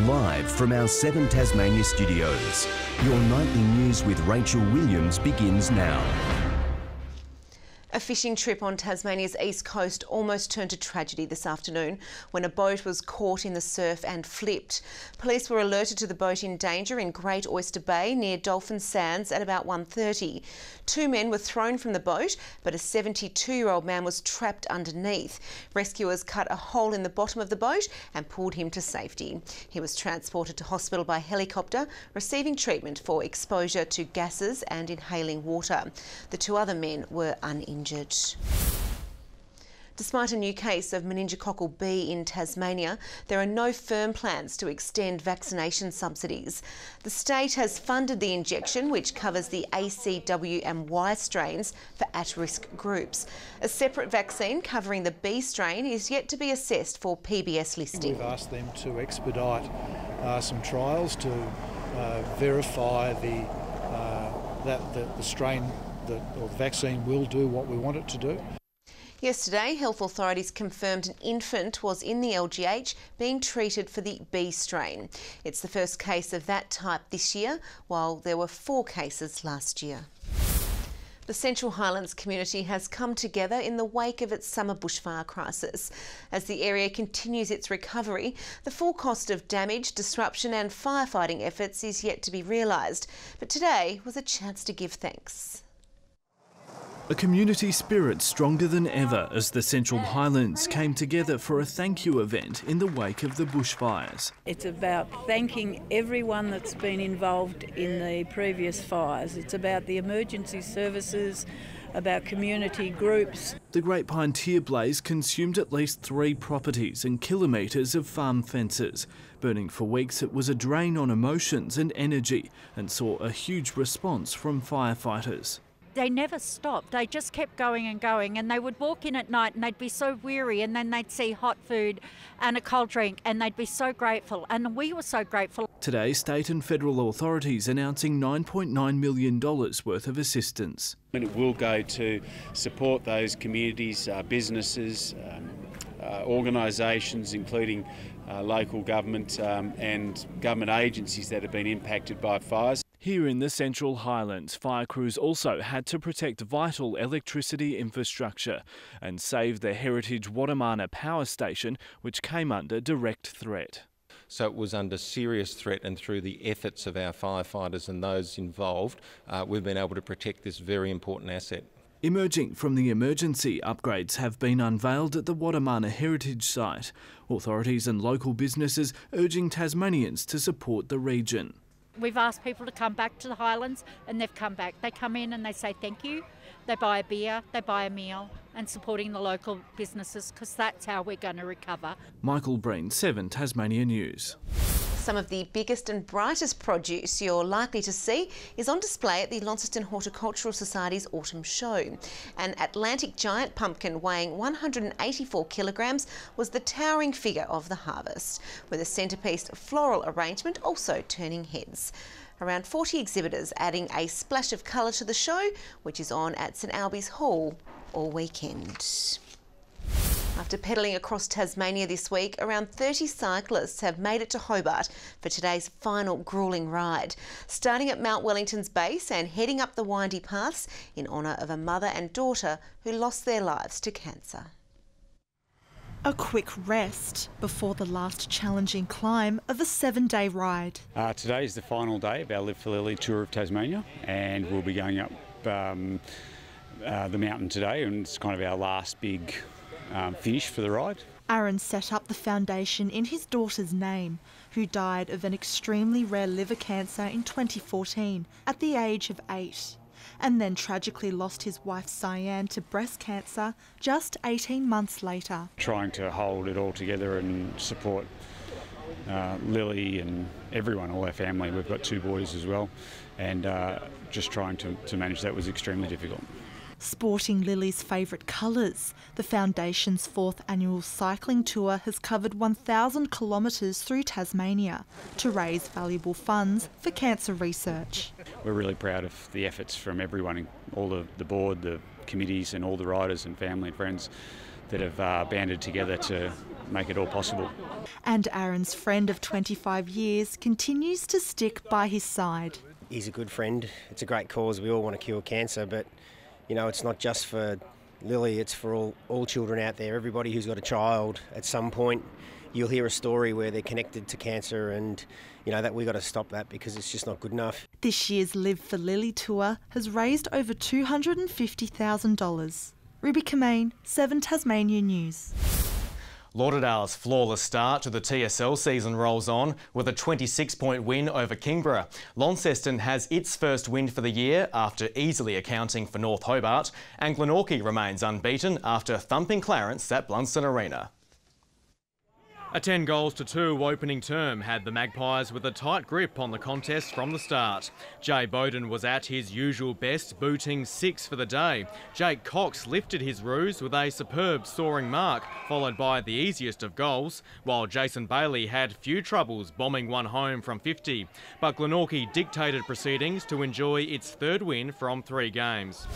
Live from our 7 Tasmania studios, your nightly news with Rachel Williams begins now. A fishing trip on Tasmania's east coast almost turned to tragedy this afternoon when a boat was caught in the surf and flipped. Police were alerted to the boat in danger in Great Oyster Bay near Dolphin Sands at about 1:30. 2 men were thrown from the boat, but a 72-year-old man was trapped underneath. Rescuers cut a hole in the bottom of the boat and pulled him to safety. He was transported to hospital by helicopter, receiving treatment for exposure to gases and inhaling water. The 2 other men were uninjured. Despite a new case of meningococcal B in Tasmania, there are no firm plans to extend vaccination subsidies. The state has funded the injection, which covers the A, C, W and Y strains for at-risk groups. A separate vaccine covering the B strain is yet to be assessed for PBS listing. We've asked them to expedite some trials to verify that the strain or the vaccine will do what we want it to do. Yesterday, health authorities confirmed an infant was in the LGH being treated for the B strain. It's the first case of that type this year, while there were 4 cases last year. The Central Highlands community has come together in the wake of its summer bushfire crisis. As the area continues its recovery, the full cost of damage, disruption and firefighting efforts is yet to be realised. But today was a chance to give thanks. A community spirit stronger than ever as the Central Highlands came together for a thank you event in the wake of the bushfires. It's about thanking everyone that's been involved in the previous fires. It's about the emergency services, about community groups. The Great Pine Tier blaze consumed at least 3 properties and kilometres of farm fences. Burning for weeks, it was a drain on emotions and energy and saw a huge response from firefighters. They never stopped. They just kept going and going, and they would walk in at night and they'd be so weary, and then they'd see hot food and a cold drink and they'd be so grateful, and we were so grateful. Today, state and federal authorities announcing $9.9 million worth of assistance. And it will go to support those communities, businesses, organisations including local government and government agencies that have been impacted by fires. Here in the Central Highlands, fire crews also had to protect vital electricity infrastructure and save the heritage Wattamana power station, which came under direct threat. So it was under serious threat, and through the efforts of our firefighters and those involved, we've been able to protect this very important asset. Emerging from the emergency, upgrades have been unveiled at the Wattamana Heritage Site. Authorities and local businesses urging Tasmanians to support the region. We've asked people to come back to the Highlands and they've come back. They come in and they say thank you, they buy a beer, they buy a meal, and supporting the local businesses, because that's how we're going to recover. Michael Breen, 7 Tasmania News. Some of the biggest and brightest produce you're likely to see is on display at the Launceston Horticultural Society's Autumn Show. An Atlantic giant pumpkin weighing 184 kilograms was the towering figure of the harvest, with a centrepiece floral arrangement also turning heads. Around 40 exhibitors adding a splash of colour to the show, which is on at St Albie's Hall all weekend. After pedalling across Tasmania this week, around 30 cyclists have made it to Hobart for today's final gruelling ride. Starting at Mount Wellington's base and heading up the windy paths in honour of a mother and daughter who lost their lives to cancer. A quick rest before the last challenging climb of a 7-day ride. Today is the final day of our Live for Lily tour of Tasmania, and we'll be going up the mountain today, and it's kind of our last big finish for the ride. Aaron set up the foundation in his daughter's name, who died of an extremely rare liver cancer in 2014 at the age of 8, and then tragically lost his wife Cyan to breast cancer just 18 months later. Trying to hold it all together and support Lily and everyone, all our family. We've got 2 boys as well, and just trying to manage that was extremely difficult. Sporting Lily's favourite colours, the Foundation's 4th annual cycling tour has covered 1,000 kilometres through Tasmania to raise valuable funds for cancer research. We're really proud of the efforts from everyone, all the board, the committees and all the riders and family and friends that have banded together to make it all possible. And Aaron's friend of 25 years continues to stick by his side. He's a good friend. It's a great cause. We all want to cure cancer, but you know, it's not just for Lily, it's for all children out there. Everybody who's got a child, at some point you'll hear a story where they're connected to cancer, and you know that we've got to stop that because it's just not good enough. This year's Live for Lily tour has raised over $250,000. Ruby Kamane, 7 Tasmania News. Lauderdale's flawless start to the TSL season rolls on with a 26-point win over Kingborough. Launceston has its first win for the year after easily accounting for North Hobart, and Glenorchy remains unbeaten after thumping Clarence at Blunston Arena. A 10-2 opening term had the Magpies with a tight grip on the contest from the start. Jay Bowden was at his usual best, booting 6 for the day. Jake Cox lifted his ruse with a superb soaring mark, followed by the easiest of goals, while Jason Bailey had few troubles bombing one home from 50. But Glenorchy dictated proceedings to enjoy its third win from 3 games.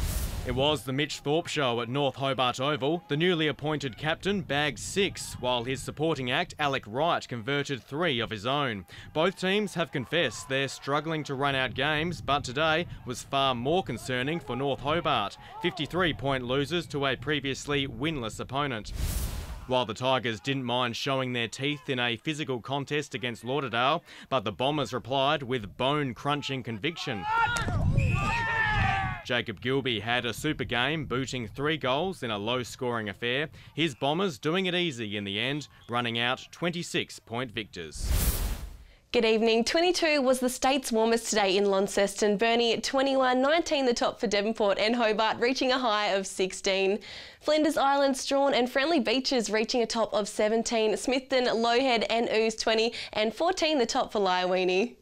It was the Mitch Thorpe show at North Hobart Oval. The newly appointed captain bagged 6, while his supporting act, Alec Wright, converted 3 of his own. Both teams have confessed they're struggling to run out games, but today was far more concerning for North Hobart. 53-point losers to a previously winless opponent. While the Tigers didn't mind showing their teeth in a physical contest against Lauderdale, but the Bombers replied with bone-crunching conviction. Jacob Gilby had a super game, booting 3 goals in a low-scoring affair. His Bombers doing it easy in the end, running out 26-point victors. Good evening. 22 was the state's warmest today in Launceston. Burnie at 21, 19 the top for Devonport and Hobart, reaching a high of 16. Flinders Island, Strawn and Friendly Beaches reaching a top of 17. Smithton, Lowhead and Ouse 20 and 14 the top for Lyawini.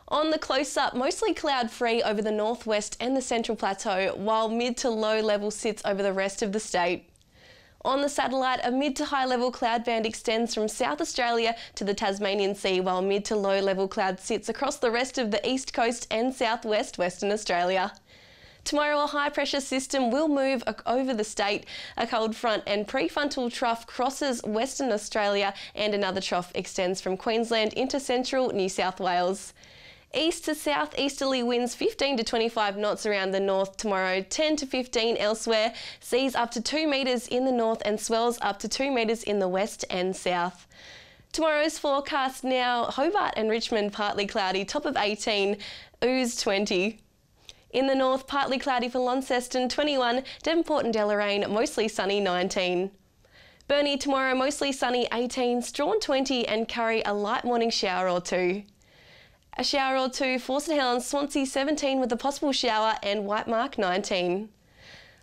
On the close-up, mostly cloud-free over the northwest and the Central Plateau, while mid to low level sits over the rest of the state. On the satellite, a mid to high level cloud band extends from South Australia to the Tasmanian Sea, while mid to low level cloud sits across the rest of the east coast and southwest Western Australia. Tomorrow, a high-pressure system will move over the state. A cold front and prefrontal trough crosses Western Australia, and another trough extends from Queensland into central New South Wales. East to south easterly winds 15 to 25 knots around the north tomorrow, 10 to 15 elsewhere. Seas up to 2 metres in the north and swells up to 2 metres in the west and south. Tomorrow's forecast now: Hobart and Richmond partly cloudy, top of 18, Ouse 20. In the north, partly cloudy for Launceston 21, Devonport and Deloraine mostly sunny 19. Burnie tomorrow mostly sunny 18, Strawn 20 and Curry a light morning shower or 2. A shower or 2 for St Helens, Swansea 17 with a possible shower and Whitemark 19.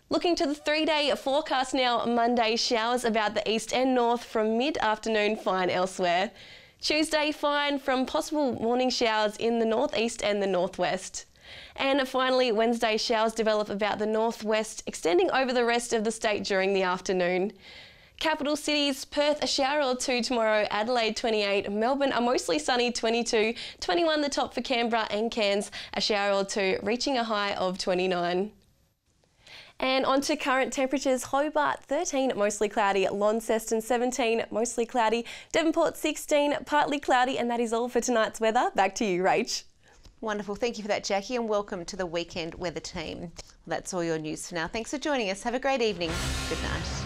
Looking to the 3-day forecast now: Monday, showers about the east and north from mid-afternoon, fine elsewhere. Tuesday, fine from possible morning showers in the northeast and the northwest. And finally, Wednesday, showers develop about the northwest, extending over the rest of the state during the afternoon. Capital cities: Perth a shower or 2 tomorrow, Adelaide 28, Melbourne a mostly sunny 22, 21 the top for Canberra and Cairns, a shower or 2 reaching a high of 29. And on to current temperatures: Hobart 13 mostly cloudy, Launceston 17 mostly cloudy, Devonport 16 partly cloudy, and that is all for tonight's weather. Back to you, Rach. Wonderful. Thank you for that, Jackie, and welcome to the Weekend Weather Team. That's all your news for now. Thanks for joining us. Have a great evening. Good night.